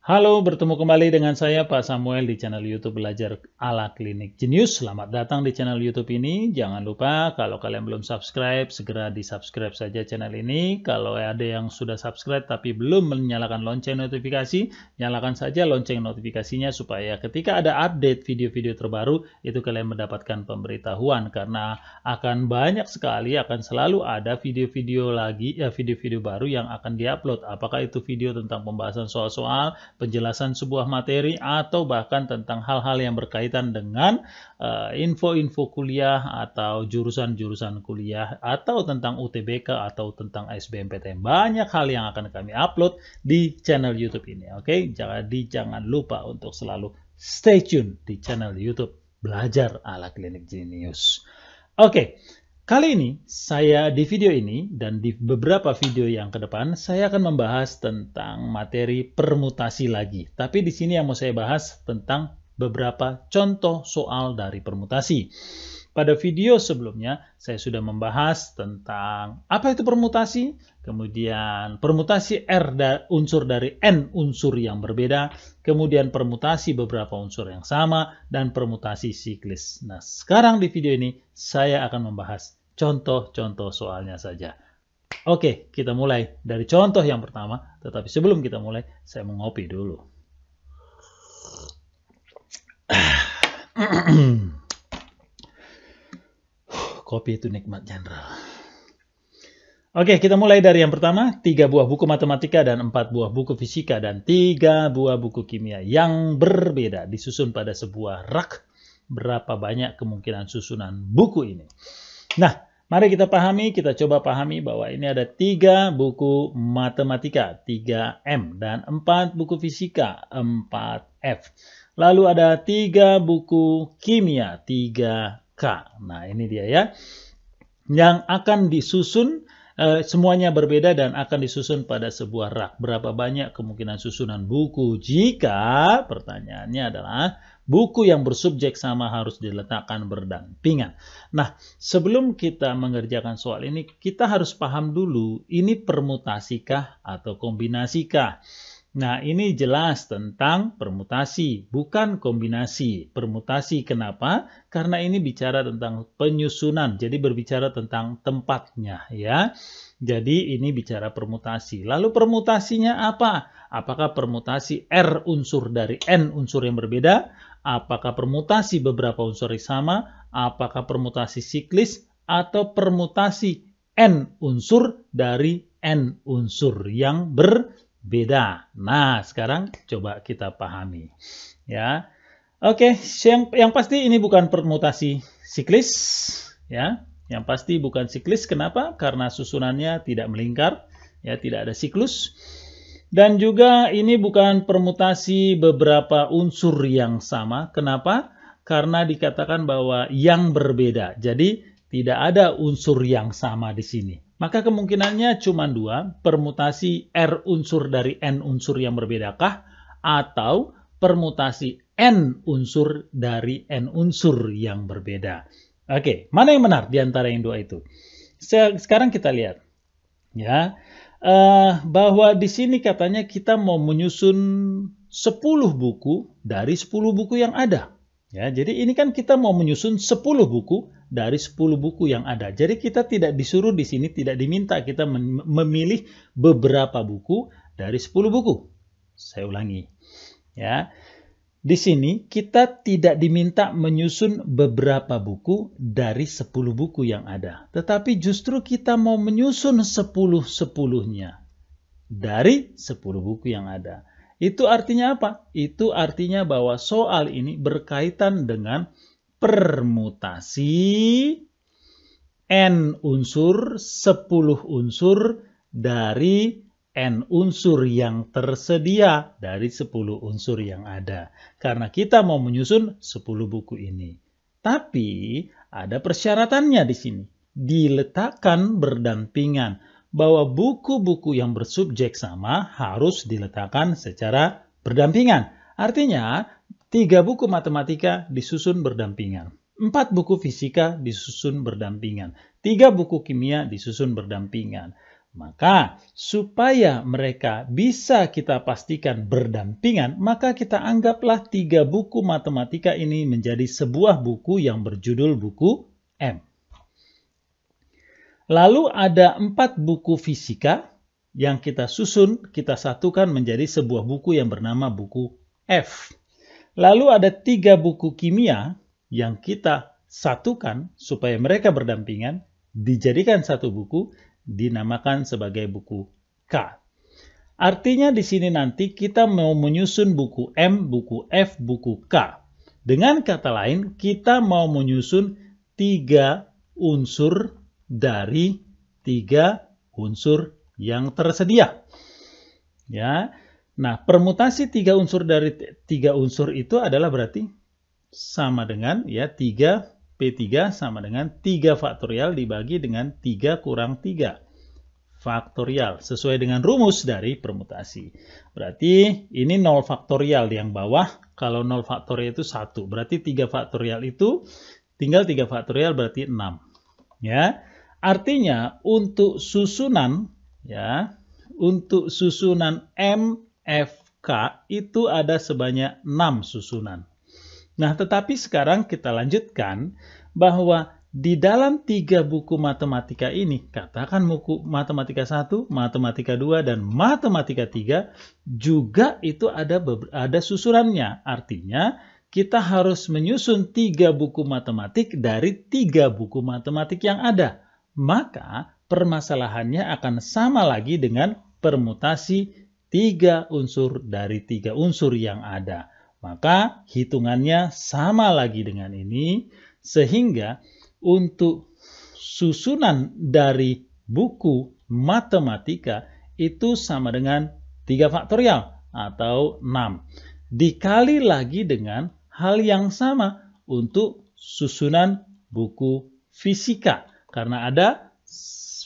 Halo, bertemu kembali dengan saya Pak Samuel di channel YouTube Belajar ala Klinik Jenius. Selamat datang di channel YouTube ini. Jangan lupa kalau kalian belum subscribe, segera di-subscribe saja channel ini. Kalau ada yang sudah subscribe tapi belum menyalakan lonceng notifikasi, nyalakan saja lonceng notifikasinya supaya ketika ada update video-video terbaru, itu kalian mendapatkan pemberitahuan. Karena akan banyak sekali, akan selalu ada video-video lagi, video-video baru yang akan diupload. Apakah itu video tentang pembahasan soal-soal, penjelasan sebuah materi, atau bahkan tentang hal-hal yang berkaitan dengan info-info kuliah atau jurusan-jurusan kuliah, atau tentang UTBK atau tentang SBMPTN. Banyak hal yang akan kami upload di channel YouTube ini. Oke, jadi jangan lupa untuk selalu stay tune di channel YouTube Belajar ala Klinik Jenius. Oke. Kali ini, saya di video ini dan di beberapa video yang ke depan, saya akan membahas tentang materi permutasi lagi. Tapi di sini yang mau saya bahas tentang beberapa contoh soal dari permutasi. Pada video sebelumnya, saya sudah membahas tentang apa itu permutasi, kemudian permutasi unsur dari N unsur yang berbeda, kemudian permutasi beberapa unsur yang sama, dan permutasi siklis. Nah, sekarang di video ini, saya akan membahas contoh-contoh soalnya saja. Oke, kita mulai dari contoh yang pertama. Tetapi sebelum kita mulai, saya mau ngopi dulu. Kopi itu nikmat jenderal. Oke, kita mulai dari yang pertama. 3 buah buku matematika dan 4 buah buku fisika dan 3 buah buku kimia yang berbeda disusun pada sebuah rak. Berapa banyak kemungkinan susunan buku ini? Nah, mari kita coba pahami bahwa ini ada 3 buku matematika, 3M, dan 4 buku fisika, 4F. Lalu ada 3 buku kimia, 3K. Nah, ini dia ya. Yang akan disusun, semuanya berbeda dan akan disusun pada sebuah rak. Berapa banyak kemungkinan susunan buku jika, pertanyaannya adalah, buku yang bersubjek sama harus diletakkan berdampingan. Nah, sebelum kita mengerjakan soal ini, kita harus paham dulu, ini permutasikah atau kombinasikah? Nah, ini jelas tentang permutasi, bukan kombinasi. Permutasi kenapa? Karena ini bicara tentang penyusunan, jadi berbicara tentang tempatnya ya. Jadi ini bicara permutasi. Lalu permutasinya apa? Apakah permutasi R unsur dari N unsur yang berbeda? Apakah permutasi beberapa unsur yang sama? Apakah permutasi siklis? Atau permutasi N unsur dari N unsur yang berbeda? Nah, sekarang coba kita pahami. Ya, oke. Yang pasti ini bukan permutasi siklis. Ya, yang pasti bukan siklis. Kenapa? Karena susunannya tidak melingkar. Ya, tidak ada siklus. Dan juga ini bukan permutasi beberapa unsur yang sama. Kenapa? Karena dikatakan bahwa yang berbeda. Jadi tidak ada unsur yang sama di sini. Maka kemungkinannya cuma 2. Permutasi R unsur dari N unsur yang berbedakah? Atau permutasi N unsur dari N unsur yang berbeda. Oke, mana yang benar di antara yang 2 itu? Sekarang kita lihat. Ya. Bahwa di sini katanya kita mau menyusun 10 buku dari 10 buku yang ada. Ya, jadi ini kan kita mau menyusun 10 buku dari 10 buku yang ada. Jadi kita tidak disuruh di sini, tidak diminta kita memilih beberapa buku dari 10 buku. Saya ulangi. Ya. Di sini kita tidak diminta menyusun beberapa buku dari 10 buku yang ada. Tetapi justru kita mau menyusun 10-10-nya dari 10 buku yang ada. Itu artinya apa? Itu artinya bahwa soal ini berkaitan dengan permutasi N unsur, 10 unsur dari N unsur yang tersedia dari 10 unsur yang ada. Karena kita mau menyusun 10 buku ini. Tapi ada persyaratannya di sini. Diletakkan berdampingan. Bahwa buku-buku yang bersubjek sama harus diletakkan secara berdampingan. Artinya 3 buku matematika disusun berdampingan. 4 buku fisika disusun berdampingan. 3 buku kimia disusun berdampingan. Maka supaya mereka bisa kita pastikan berdampingan, maka kita anggaplah 3 buku matematika ini menjadi sebuah buku yang berjudul buku M. Lalu ada 4 buku fisika yang kita susun, kita satukan menjadi sebuah buku yang bernama buku F. Lalu ada 3 buku kimia yang kita satukan supaya mereka berdampingan, dijadikan satu buku, dinamakan sebagai buku K. Artinya di sini nanti kita mau menyusun buku M, buku F, buku K. Dengan kata lain, kita mau menyusun 3 unsur dari 3 unsur yang tersedia. Ya. Nah, permutasi 3 unsur dari 3 unsur itu adalah berarti sama dengan ya 3P3 sama dengan 3 faktorial dibagi dengan 3 kurang 3 faktorial sesuai dengan rumus dari permutasi. Berarti ini 0 faktorial yang bawah. Kalau 0 faktorial itu 1. Berarti 3 faktorial itu tinggal 3 faktorial berarti 6. Ya. Artinya untuk susunan ya, untuk susunan MFK itu ada sebanyak 6 susunan. Nah, tetapi sekarang kita lanjutkan bahwa di dalam 3 buku matematika ini, katakan buku matematika 1, matematika 2, dan matematika 3, juga itu ada susunannya. Artinya, kita harus menyusun 3 buku matematik dari 3 buku matematik yang ada. Maka permasalahannya akan sama lagi dengan permutasi 3 unsur dari 3 unsur yang ada. Maka hitungannya sama lagi dengan ini, sehingga untuk susunan dari buku matematika itu sama dengan 3 faktorial atau 6. Dikali lagi dengan hal yang sama untuk susunan buku fisika. Karena ada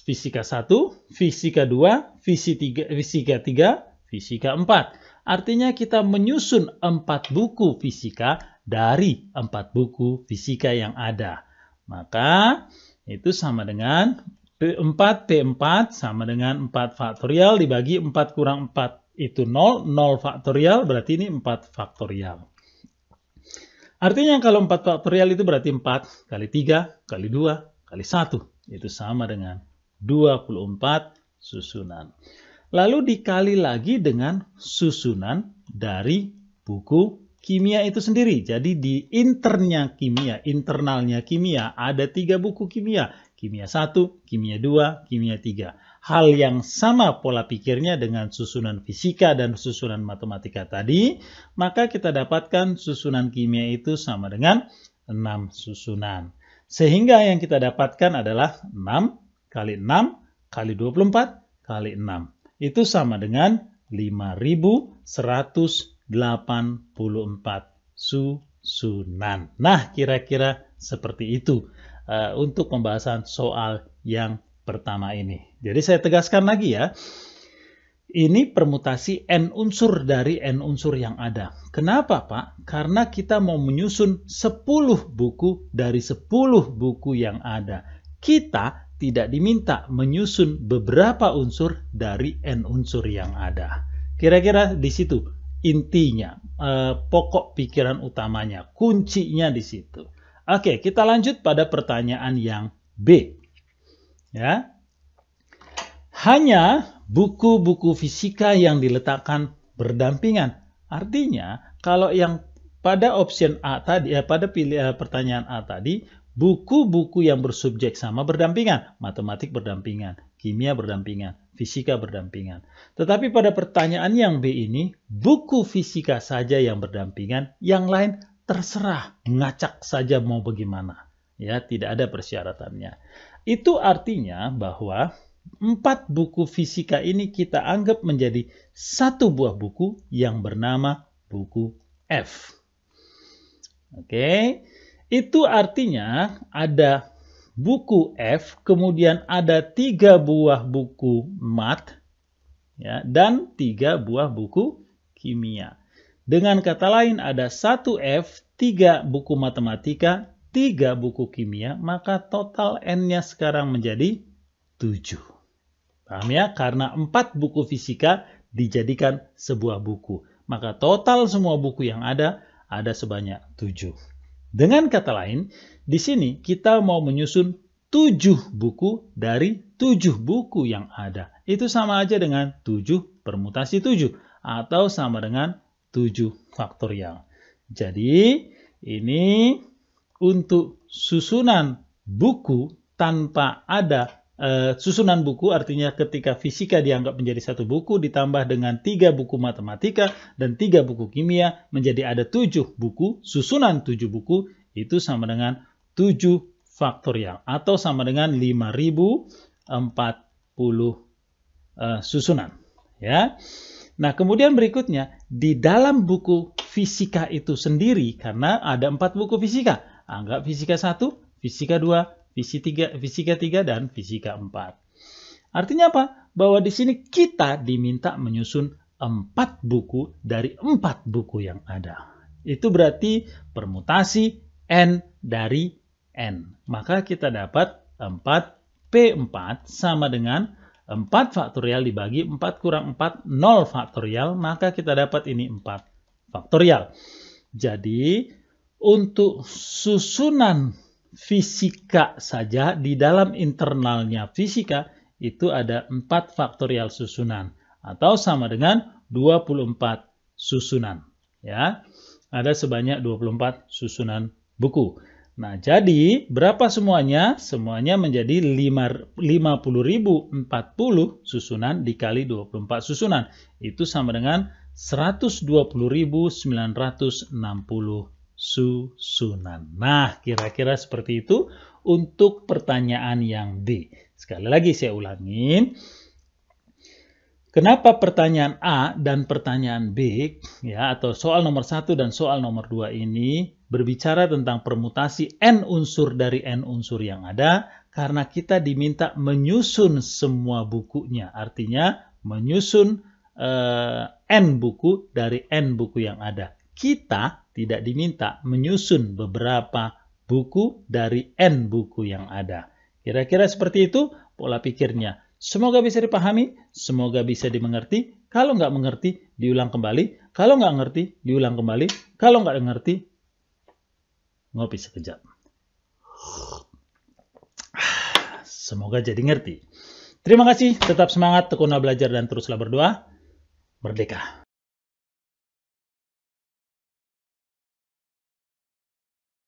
fisika 1, fisika 2, fisika 3, fisika 4. Artinya kita menyusun 4 buku fisika dari 4 buku fisika yang ada. Maka itu sama dengan P4 sama dengan 4 faktorial dibagi 4 kurang 4 itu 0, 0 faktorial berarti ini 4 faktorial. Artinya kalau 4 faktorial itu berarti 4 kali 3 kali 2 kali 1. Itu sama dengan 24 susunan. Lalu dikali lagi dengan susunan dari buku kimia itu sendiri. Jadi di internalnya kimia ada 3 buku kimia. Kimia 1, kimia 2, kimia 3. Hal yang sama pola pikirnya dengan susunan fisika dan susunan matematika tadi. Maka kita dapatkan susunan kimia itu sama dengan 6 susunan. Sehingga yang kita dapatkan adalah 6 kali 6 kali 24 kali 6. Itu sama dengan 5.184 susunan. Nah, kira-kira seperti itu untuk pembahasan soal yang pertama ini. Jadi saya tegaskan lagi ya. Ini permutasi N unsur dari N unsur yang ada. Kenapa, Pak? Karena kita mau menyusun 10 buku dari 10 buku yang ada. Kita tidak diminta menyusun beberapa unsur dari N unsur yang ada. Kira-kira di situ intinya, pokok pikiran utamanya, kuncinya di situ. Oke, kita lanjut pada pertanyaan yang B. Ya. Hanya buku-buku fisika yang diletakkan berdampingan. Artinya, kalau yang pada option A tadi, pada pertanyaan A tadi, buku-buku yang bersubjek sama berdampingan. Matematik berdampingan, kimia berdampingan, fisika berdampingan. Tetapi pada pertanyaan yang B ini, buku fisika saja yang berdampingan, yang lain terserah, ngacak saja mau bagaimana. Ya, tidak ada persyaratannya. Itu artinya bahwa 4 buku fisika ini kita anggap menjadi satu buah buku yang bernama buku F. Oke, itu artinya ada buku F, kemudian ada 3 buah buku mat, ya, dan 3 buah buku kimia. Dengan kata lain ada 1 F, 3 buku matematika, 3 buku kimia, maka total N-nya sekarang menjadi 7. Paham ya? Karena 4 buku fisika dijadikan sebuah buku. Maka total semua buku yang ada sebanyak 7. Dengan kata lain, di sini kita mau menyusun 7 buku dari 7 buku yang ada. Itu sama aja dengan 7 permutasi 7. Atau sama dengan 7 faktorial. Jadi, ini untuk susunan buku tanpa ada susunan buku, artinya ketika fisika dianggap menjadi satu buku ditambah dengan 3 buku matematika dan 3 buku kimia menjadi ada 7 buku, susunan 7 buku itu sama dengan 7 faktorial atau sama dengan 5040 susunan. Ya. Nah, kemudian berikutnya di dalam buku fisika itu sendiri, karena ada 4 buku fisika. Anggap fisika 1, fisika 2, fisika 3, dan fisika 4. Artinya apa? Bahwa di sini kita diminta menyusun 4 buku dari 4 buku yang ada. Itu berarti permutasi N dari N. Maka kita dapat 4P4 sama dengan 4 faktorial dibagi 4 kurang 4, 0 faktorial. Maka kita dapat ini 4 faktorial. Jadi, untuk susunan fisika saja di dalam internalnya fisika itu ada 4 faktorial susunan atau sama dengan 24 susunan. Ya, ada sebanyak 24 susunan buku. Nah, jadi berapa semuanya? Semuanya menjadi 50.040 susunan dikali 24 susunan. Itu sama dengan 120.960 susunan. Nah, kira-kira seperti itu untuk pertanyaan yang B. Sekali lagi saya ulangin. Kenapa pertanyaan A dan pertanyaan B, ya, atau soal nomor 1 dan soal nomor 2 ini berbicara tentang permutasi N unsur dari N unsur yang ada? Karena kita diminta menyusun semua bukunya. Artinya menyusun N buku dari N buku yang ada. Kita tidak diminta menyusun beberapa buku dari N buku yang ada. Kira-kira seperti itu pola pikirnya. Semoga bisa dipahami, semoga bisa dimengerti. Kalau nggak mengerti, diulang kembali. Kalau nggak ngerti, diulang kembali. Kalau nggak ngerti, ngopi sekejap. Semoga jadi ngerti. Terima kasih, tetap semangat, tekunlah belajar dan teruslah berdoa. Merdeka!